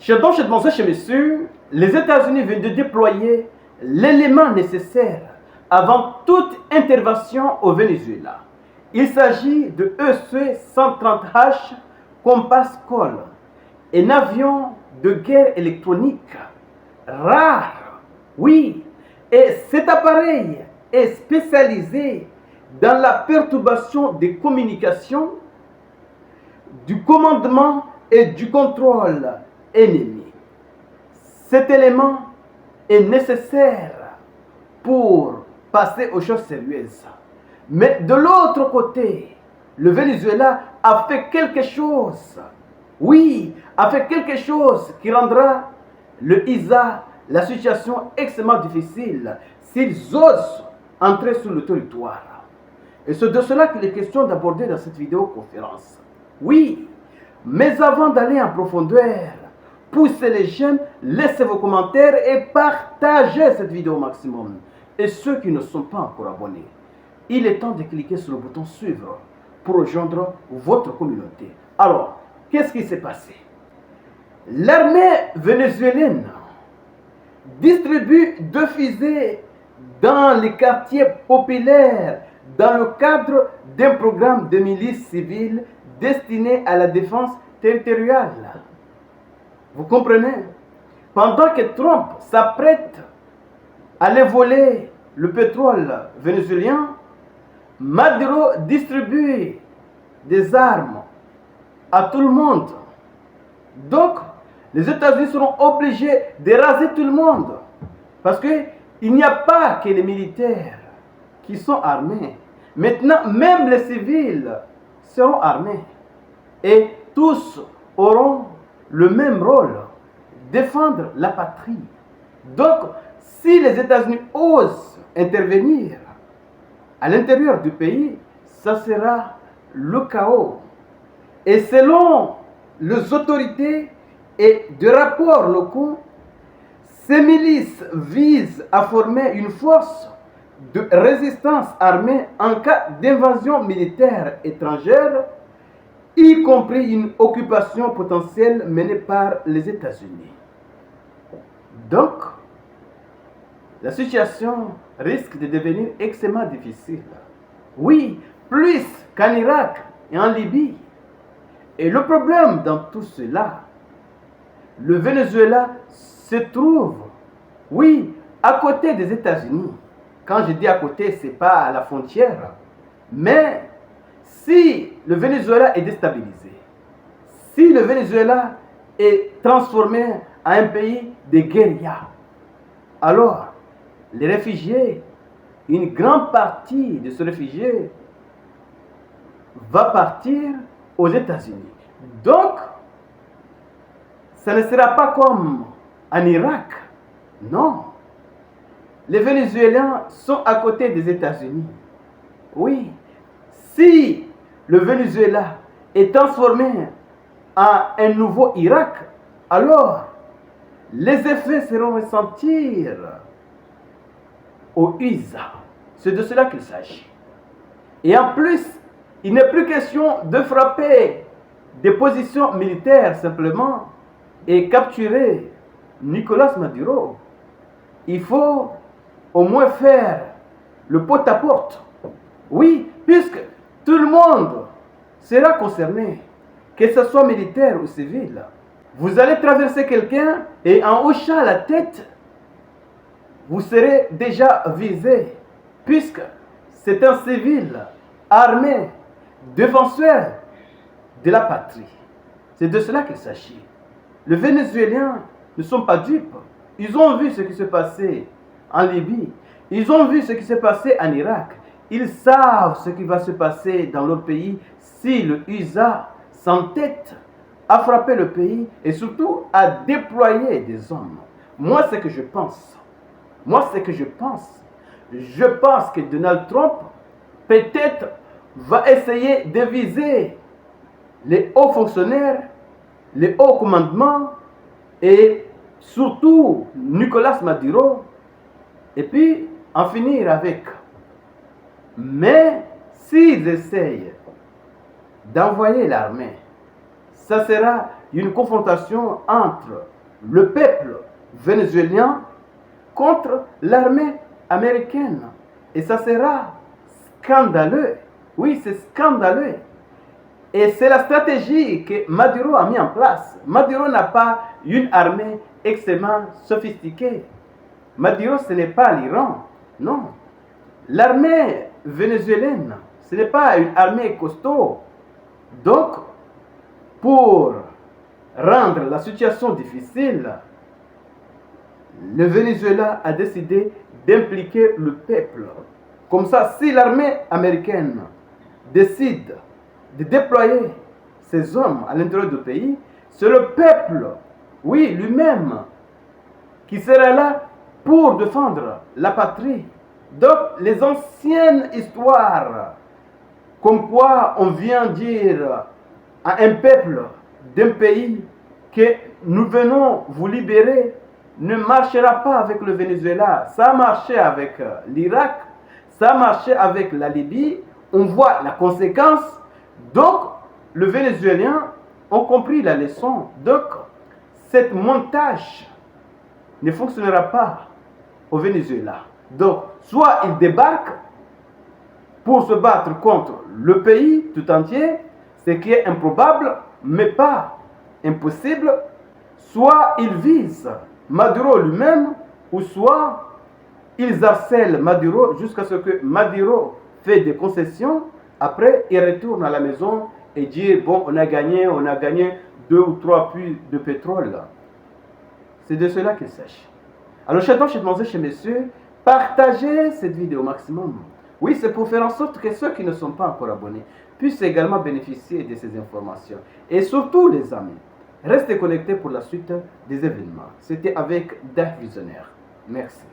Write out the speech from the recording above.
Chers demoiselles, chers messieurs, les États-Unis viennent de déployer l'élément nécessaire avant toute intervention au Venezuela. Il s'agit de EC-130H Compass Call, un avion de guerre électronique rare. Oui, et cet appareil est spécialisé dans la perturbation des communications, du commandement et du contrôle ennemi. Cet élément est nécessaire pour passer aux choses sérieuses. Mais de l'autre côté, le Venezuela a fait quelque chose. Oui, a fait quelque chose qui rendra le ISA, la situation extrêmement difficile s'ils osent entrer sur le territoire. Et c'est de cela qu'il est question d'aborder dans cette vidéoconférence. Oui, mais avant d'aller en profondeur, poussez les j'aime, laissez vos commentaires et partagez cette vidéo au maximum. Et ceux qui ne sont pas encore abonnés, il est temps de cliquer sur le bouton suivre pour rejoindre votre communauté. Alors, qu'est-ce qui s'est passé? L'armée vénézuélienne distribue 2 fusées dans les quartiers populaires dans le cadre d'un programme de milices civiles destiné à la défense territoriale. Vous comprenez? Pendant que Trump s'apprête à aller voler le pétrole vénézuélien, Maduro distribue des armes à tout le monde. Donc, les États-Unis seront obligés de raser tout le monde. Parce qu'il n'y a pas que les militaires qui sont armés. Maintenant, même les civils seront armés. Et tous auront le même rôle, défendre la patrie. Donc, si les États-Unis osent intervenir à l'intérieur du pays, ça sera le chaos. Et selon les autorités et des rapports locaux, ces milices visent à former une force de résistance armée en cas d'invasion militaire étrangère, y compris une occupation potentielle menée par les États-Unis. Donc, la situation risque de devenir extrêmement difficile. Oui, plus qu'en Irak et en Libye. Et le problème dans tout cela, le Venezuela se trouve, oui, à côté des États-Unis. Quand je dis à côté, ce n'est pas à la frontière. Mais si le Venezuela est déstabilisé, si le Venezuela est transformé en un pays de guérilla, alors les réfugiés, une grande partie de ces réfugiés va partir aux États-Unis. Donc, ça ne sera pas comme en Irak. Non. Les Vénézuéliens sont à côté des États-Unis. Oui. Si le Venezuela est transformé en un nouveau Irak, alors les effets seront ressentis au USA. C'est de cela qu'il s'agit. Et en plus, il n'est plus question de frapper des positions militaires simplement et capturer Nicolas Maduro. Il faut au moins faire le porte-à-porte. Oui, puisque tout le monde sera concerné, que ce soit militaire ou civil. Vous allez traverser quelqu'un et en hochant la tête, vous serez déjà visé, puisque c'est un civil armé, défenseur de la patrie. C'est de cela qu'il s'agit. Les Vénézuéliens ne sont pas dupes. Ils ont vu ce qui s'est passé en Libye. Ils ont vu ce qui s'est passé en Irak. Ils savent ce qui va se passer dans leur pays si le USA s'entête à frapper le pays et surtout à déployer des hommes. Moi, c'est ce que je pense. Je pense que Donald Trump peut-être va essayer de viser les hauts fonctionnaires, les hauts commandements et surtout Nicolas Maduro et puis en finir avec. Mais s'ils essayent d'envoyer l'armée, ça sera une confrontation entre le peuple vénézuélien contre l'armée américaine. Et ça sera scandaleux. Oui, c'est scandaleux. Et c'est la stratégie que Maduro a mis en place. Maduro n'a pas une armée extrêmement sophistiquée. Maduro, ce n'est pas l'Iran. Non. L'armée vénézuélienne, ce n'est pas une armée costaud. Donc, pour rendre la situation difficile, le Venezuela a décidé d'impliquer le peuple. Comme ça, si l'armée américaine décide de déployer ses hommes à l'intérieur du pays, c'est le peuple, oui, lui-même, qui sera là pour défendre la patrie. Donc, les anciennes histoires, comme quoi on vient dire à un peuple d'un pays que nous venons vous libérer, ne marchera pas avec le Venezuela. Ça a marché avec l'Irak, ça a marché avec la Libye. On voit la conséquence. Donc, le Vénézuélien ont compris la leçon. Donc, cette montage ne fonctionnera pas au Venezuela. Donc, soit ils débarquent pour se battre contre le pays tout entier, ce qui est improbable, mais pas impossible, soit ils visent Maduro lui-même, ou soit ils harcèlent Maduro jusqu'à ce que Maduro fait des concessions. Après, il retourne à la maison et dit, bon, on a gagné 2 ou 3 puits de pétrole. C'est de cela qu'il s'agit. Alors, chez messieurs, partagez cette vidéo au maximum. Oui, c'est pour faire en sorte que ceux qui ne sont pas encore abonnés puissent également bénéficier de ces informations. Et surtout, les amis, restez connectés pour la suite des événements. C'était avec Dave Visionnaire. Merci.